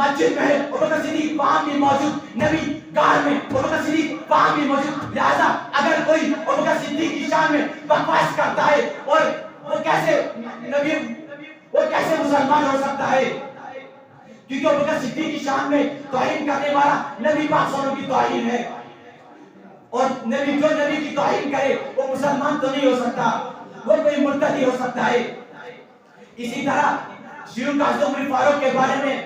مسجد میں ہے ابوبکر صدیق وہاں بھی موجود، نبی گار میں ابوبکر صدیق وہاں بھی موجود. لہذا اگر کوئی ابوبکر صدیق کی شان میں بکواس کرتا ہے اور وہ کیسے نبی، وہ کیسے مسلمان ہو سکتا ہے؟ کیونکہ ابوبکر صدیق کی شان میں توہین کرنے والا نبی پاک صلی اللہ علیہ وسلم کی توہین ہے، اور نبی جو نبی کی توہین کرے وہ مسلمان تو نہیں ہو سکتا، وہ کوئی مرتد ہی ہو سکتا ہے. اسی طرح شیعوں کا حضرت عمر فاروق کے بارے میں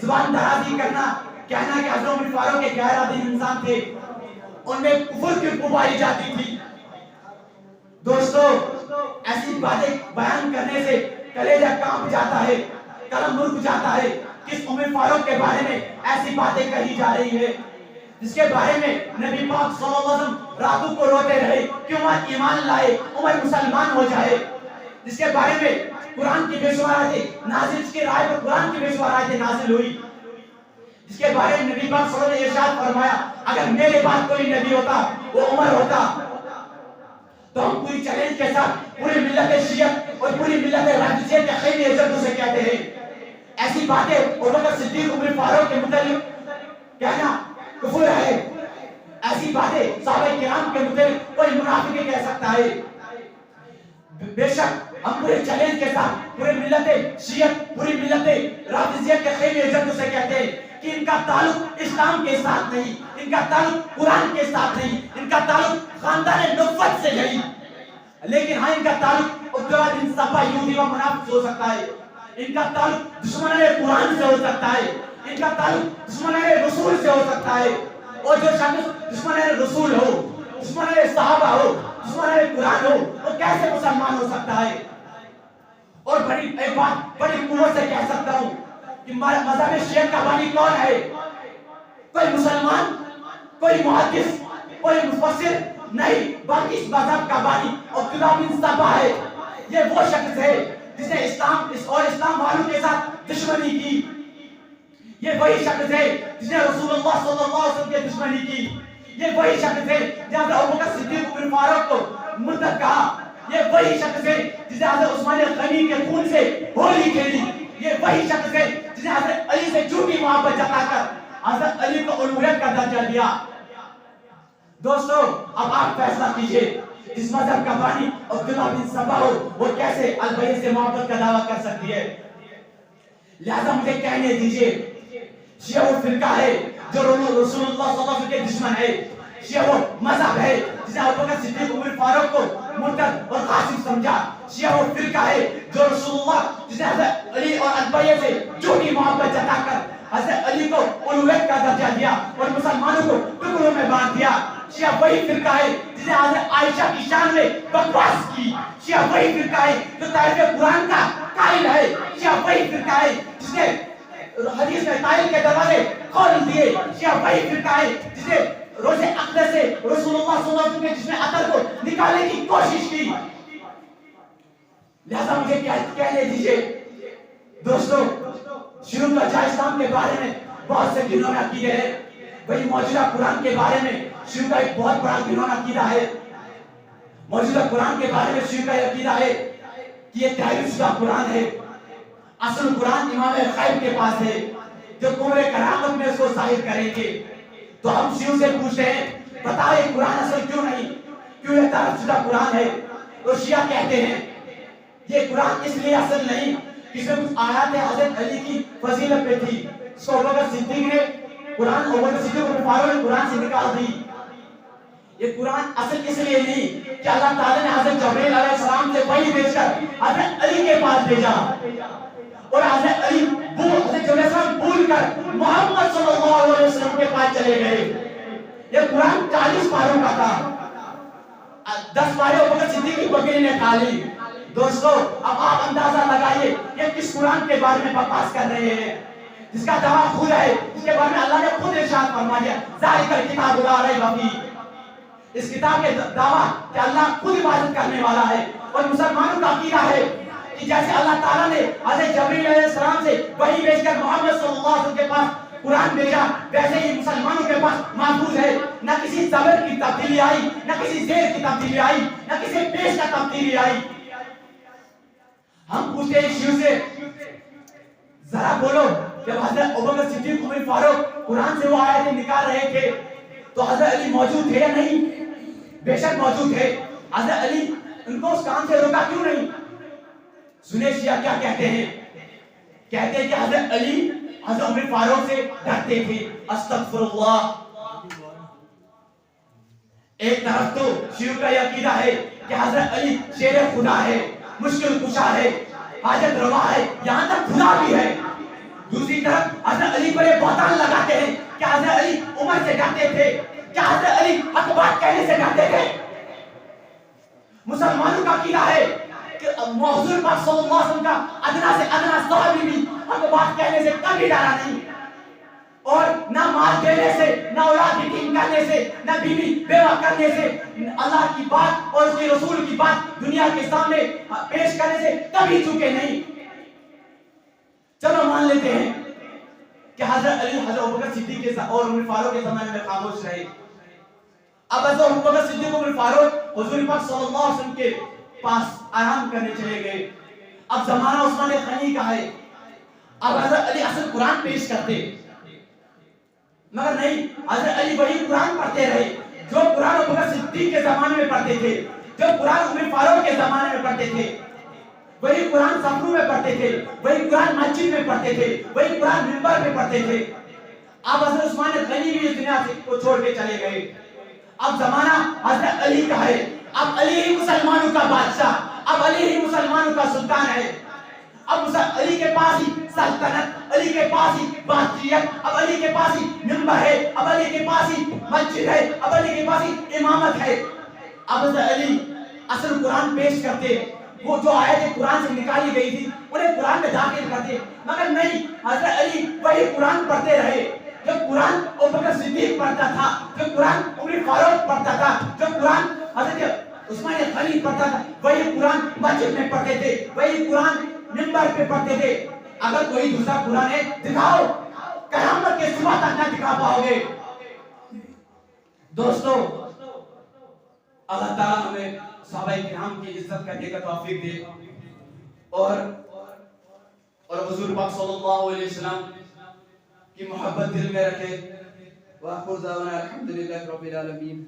زبان درازی کرنا، کہنا کہ حضرت عمر فاروق ایک غیر عادی انسان تھے، ان میں کفر کی خوشبو پائی جاتی تھی. دوستو ایسی باتیں بیان کرنے سے کلیجہ کانپ جاتا ہے، قلم رک جاتا ہے. کس عمر فاروق کے بارے میں ایسی باتیں کہی جا رہی ہے جس کے بارے میں نبی پاک صلی اللہ علیہ وسلم راتوں کو روتے رہے کہ عمر ایمان لائے، عمر مسلمان ہو جائے، جس کے بارے میں قرآن کی بے شمار آیتیں نازل، اس کے رائے پر قرآن کی بے شمار آیتیں نازل ہوئی، جس کے بارے میں نبی پاک صلی اللہ علیہ وسلم نے ارشاد فرمایا اگر میرے بعد کوئی نبی ہوتا وہ عمر ہوتا. تو ہم پوری چیلنج کے ساتھ پوری ملت شیعت اور پوری ملت رافضیت کے خیلی عزت سے کہتے ہیں ایسی باتیں ابوبکر صدیق عمر فاروق کے متعلق کہنا کفر ہے. ایسی باتیں صحابہ کرام کے متعلق کوئی منافق نہیں کہہ سکتا ہے. بے شک ہم پورے چیلنج کے ساتھ پورے ملت شیعت، پوری ملت رافضیت کے خیلی عزت سے کہتے ہیں کہ ان کا تعلق اسلام کے ساتھ نہیں، ان کا تعلق قرآن کے ساتھ نہیں، ان کا تعلق خاندان نبوت سے نہیں، لیکن ہاں ان کا تعلق عبداللہ بن سبا یہودی و منافق سے ہو سکتا ہے، ان کا تعلق دشمنان قرآن سے ہو سکتا ہے، ان کا تعلق دشمنان رسول سے ہو سکتا ہے. اور جو شخص دشمنان رسول ہو، دشمنان صحابہ ہو، دشمنان قرآن ہو، وہ کیسے مسلمان ہو سکتا ہے؟ اور ایک بات بڑی قوت سے کہہ سکتا ہوں کہ مذہب شیعہ کا بانی کون ہے؟ کوئی مسلمان، کوئی محدث، کوئی مفسر نہیں، بلکہ اس مذہب کا بانی عبداللہ بن سبا ہے. یہ وہ شخص ہے جس نے اسلام والوں کے ساتھ دشمنی کی. یہ وہی شخص ہے جس نے رسول اللہ صلی اللہ علیہ وسلم کی دشمنی کی. یہ وہی شخص ہے جہاں سے ابوبکر صدیق عمر فاروق کو مرتد کہا. یہ وہی شخص ہے جس نے حضرت عثمان غنی کے خون سے ہولی کھیلی. یہ وہی شخص ہے جس نے حضرت علی سے جھوٹی محبت جتا کر حضرت علی کو الوہیت کا درجہ دیا. دوستو اب آپ فیصلہ کیجئے اس مذہب کا بانی عبداللہ بن سبا ہو وہ کیسے البیت سے محبت کا دعویٰ کر سکتی ہے؟ لہذا مجھے کہنے دیجئے شیعہ وہ فرقہ ہے جو رسول اللہ صلی اللہ علیہ وسلم کے دشمن ہے. شیعہ وہ مذہب ہے جس نے ابوبکر صدیق عمر فاروق کو مرتد اور قاسم سمجھا. شیعہ وہ فرقہ ہے جو رسول اللہ جس نے حضرت علی اور ادبیہ سے جھوٹی محبت جتا کر حضرت علی کو الوہیت کا درجہ دیا اور مسلمانوں کو ٹکڑوں میں بانٹ دیا. شیعہ وہی فرقہ ہے جس نے حضرت عائشہ کی شان میں بکواس کی. شیعہ وہی فرقہ ہے جو تحریف قرآن کا قائل ہے. شیعہ وہی فرقہ ہے جس نے حدیث میں تعین کے دروازے کھول دیے. شیعہ وہی فرقہ ہے جس نے روزے اقدس سے رسول اللہ صلی اللہ علیہ وسلم کے جسم عطر کو نکالنے کی کوشش کی. لہذا مجھے کہنے دیجئے دوستو شیعوں کا جہاں اسلام کے بارے میں بہت سے گناہ عقیدے ہیں، وہی موجودہ قرآن کے بارے میں شیعوں کا ایک بہت بڑا گناہ عقیدہ ہے. موجودہ قرآن کے بارے میں شیعوں کا یہ عقیدہ ہے کہ یہ تحریف شدہ قرآن ہے. اصل قرآن امام غیب کے پاس ہے جو قبر قیامت میں اس کو ظاہر کریں گے. تو ہم شیعوں سے پوچھتے ہیں بتاؤ یہ قرآن اصل کیوں نہیں، کیوں یہ تحریف شدہ قرآن ہے؟ تو شیعہ کہتے ہیں یہ قرآن اس لیے اصل نہیں کہ اس میں کچھ آیات حضرت علی کی فضیلت پہ تھی، اس کو ابوبکر صدیق نے ابوبکر صدیق عمر فاروق نے قرآن سے نکال دی. یہ قرآن اصل اس لیے نہیں کہ اللہ تعالیٰ نے حضرت جبرائیل علیہ السلام سے وحی بھیج کر حضرت علی کے پاس بھیجا اور حضرت علی حضرت جبرائیل علیہ السلام بھول کر محمد صلی اللہ علیہ وسلم کے پاس چلے گئے. یہ قرآن 40 پاروں کا تھا، 10 پارے ابوبکر صدیق کی بکری نے کھا لی. دوستو اب آپ اندازہ لگائیے کہ کس قرآن کے بارے میں بکواس کر رہے ہیں جس کا دعویٰ خود ہے، جس کے بارے میں اللہ نے خود ارشاد فرما دیا ذالک الکتاب لا ریب فیہ. اس کتاب کے دعویٰ کہ اللہ خود عبادت کرنے والا ہے. اور مسلمانوں کا عقیدہ ہے کہ جیسے اللہ تعالیٰ نے حضرت جبرائیل علیہ السلام سے وحی بھیج کر محمد صلی اللہ علیہ وسلم کے پاس قرآن بھیجا، ویسے ہی مسلمانوں کے پاس محفوظ ہے. نہ کسی زبر کی تبدیلی آئی، نہ کسی زیر کی تبدیلی آئی، نہ کسی پیش کا تبدیلی آئی. ہم پوچھتے ہیں شیعوں سے ذرا بولو جب حضرت ابوبکر صدیق عمر فاروق قرآن سے وہ آیتیں نکال رہے تھے تو حضرت علی موجود تھے یا نہیں؟ بے شک موجود تھے. حضرت علی ان کو اس کام سے روکا کیوں نہیں؟ سنیں شیعہ کیا کہتے ہیں. کہتے ہیں کہ حضرت علی حضرت عمر فاروق سے ڈرتے تھے. استغفر اللہ. ایک طرف تو شیعوں کا یہ عقیدہ ہے کہ حضرت علی شیر خدا ہے, مشکل کشا ہے, حاجت روا ہے, یہاں تک خدا بھی ہے. دوسری طرف حضرت علی پر یہ بہتان لگاتے ہیں کہ حضرت علی عمر سے ڈرتے تھے, کہ حضرت علی حق بات کہنے سے ڈرتے تھے. مسلمانوں کا عقیدہ ہے کہ حضور پاک صلی اللہ علیہ وسلم کا ادنا سے ادنا صحابی بھی حق بات کہنے سے کبھی ڈرا نہیں, اور نہ مال دینے سے, نہ اولاد یتیم کرنے سے, نہ بیوی بیوہ کرنے سے, اللہ کی بات اور اس کے رسول کی بات دنیا کے سامنے پیش کرنے سے کبھی چکے نہیں. چلو مان لیتے ہیں کہ حضرت علی حضرت ابوبکر صدیق کے اور عمر فاروق کے زمانے میں خاموش رہے. اب حضرت ابوبکر صدیق عمر فاروق حضور پاک صلی اللہ علیہ وسلم کے پاس آرام کرنے چلے گئے. اب زمانہ عثمان غنی کا ہے. اب حضرت علی اصل قرآن پیش کرتے, مگر نہیں, حضرت علی وہی قرآن پڑھتے رہے جو قرآن ابوبکر صدیق کے زمانے میں پڑھتے تھے, جو قرآن عمر فاروق کے زمانے میں پڑھتے تھے. وہی قرآن سفروں میں پڑھتے تھے, وہی قرآن مسجد میں پڑھتے تھے, وہی قرآن منبر میں پڑھتے تھے. اب حضرت عثمان غنی بھی اس دنیا کو چھوڑ کے چلے گئے. اب زمانہ حضرت علی کا ہے. اب علی ہی مسلمانوں کا بادشاہ, اب علی ہی مسلمانوں کا سلطان ہے. اب علی کے پاس ہی سلطنت, علی کے پاس ہی بادشاہت, اب علی کے پاس ہی منبر ہے, اب علی کے پاس ہی مسجد ہے, اب علی کے پاس ہی امامت ہے. اب حضرت علی اصل قرآن پیش کرتے, وہ جو آیتیں قرآن سے نکالی گئی تھی انہیں قرآن میں داخل کرتے, مگر نہیں, حضرت علی وہی قرآن پڑھتے رہے جو قرآن ابوبکر صدیق پڑھتا تھا, جو قرآن عمر فاروق پڑھتا تھا, جو قرآن حضرت عثمان غنی پڑھتا تھا. وہی قرآن مسجد میں پڑھتے تھے, وہی قرآن منبر پہ پڑھتے تھے. اگر کوئی دوسرا قرآن ہے دکھاؤ, قیامت کے صبح تک نہ دکھا پاؤ گے. دوستو, اللہ تعالیٰ ہمیں صحابہ کرام کی عزت کرنے کا توفیق دے, اور حضور پاک صلی اللہ علیہ وسلم کی محبت دل میں رکھے. وآخر دعوانا الحمدللہ رب العالمین.